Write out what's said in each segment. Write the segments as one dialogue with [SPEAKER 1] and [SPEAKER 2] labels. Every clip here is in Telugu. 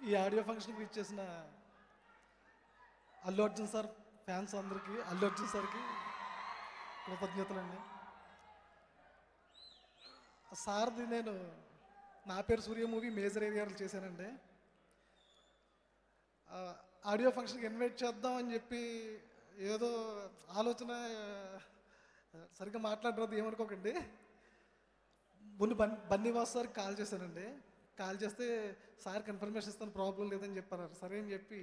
[SPEAKER 1] ఈ ఆడియో ఫంక్షన్కి ఇచ్చేసిన అల్లు అర్జున్ సార్ ఫ్యాన్స్ అందరికీ, అల్లు అర్జున్ సార్కి కృతజ్ఞతలండి. సార్ది నేను నా పేరు సూర్య మూవీ మేజర్ ఏరియాలు చేశానండి. ఆడియో ఫంక్షన్కి ఇన్వైట్ చేద్దాం అని చెప్పి ఏదో ఆలోచన, సరిగ్గా మాట్లాడరాదు ఏమనుకోకండి. ముందు బన్నీవాస్ సార్కి కాల్ చేశానండి. కాల్ చేస్తే సార్ కన్ఫర్మేషన్ ఇస్తాను, ప్రాబ్లం లేదని చెప్పారు. సరే అని చెప్పి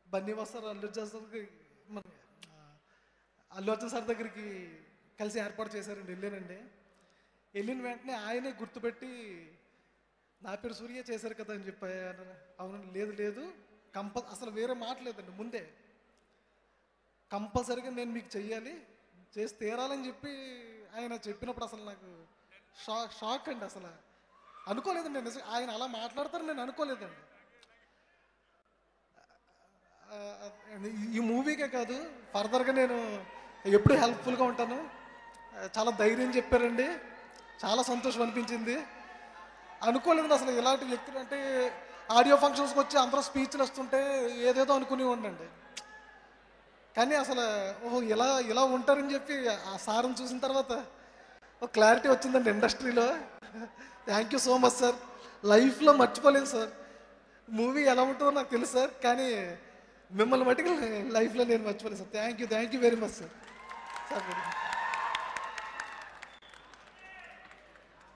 [SPEAKER 1] బన్నీవాస్ సార్ అల్లు అర్జున్ సార్కి అల్లు అర్జున్ సార్ దగ్గరికి కలిసి ఏర్పాటు చేశారండి. వెళ్ళానండి. వెళ్ళిన వెంటనే ఆయనే గుర్తుపెట్టి నా పేరు సూర్య చేశారు కదా అని చెప్పి అవునండి, లేదు లేదు అసలు వేరే మాట లేదండి, ముందే కంపల్సరీగా నేను మీకు చెయ్యాలి, చేసి తీరాలని చెప్పి ఆయన చెప్పినప్పుడు అసలు నాకు షాక్ అండి. అసలు అనుకోలేదండి, ఆయన అలా మాట్లాడతారని నేను అనుకోలేదండి. ఈ మూవీకే కాదు, ఫర్దర్గా నేను ఎప్పుడు హెల్ప్ఫుల్గా ఉంటాను. చాలా ధైర్యం చెప్పారండి, చాలా సంతోషం అనిపించింది. అనుకోలేదు అసలు ఇలాంటి వ్యక్తులు అంటే ఆడియో ఫంక్షన్స్కి వచ్చి అందరూ స్పీచ్లు వస్తుంటే ఏదేదో అనుకుని ఉండండి. కానీ అసలు ఓహో ఇలా ఉంటారని చెప్పి ఆ సార్ని చూసిన తర్వాత ఒక క్లారిటీ వచ్చిందండి ఇండస్ట్రీలో. Thank you so much sir. లైఫ్లో మర్చిపోలేదు సార్. మూవీ ఎలా ఉంటుందో నాకు తెలుసు సార్, కానీ మిమ్మల్ని మట్టుకు లైఫ్లో నేను మర్చిపోలేదు sir. Thank you very much sir.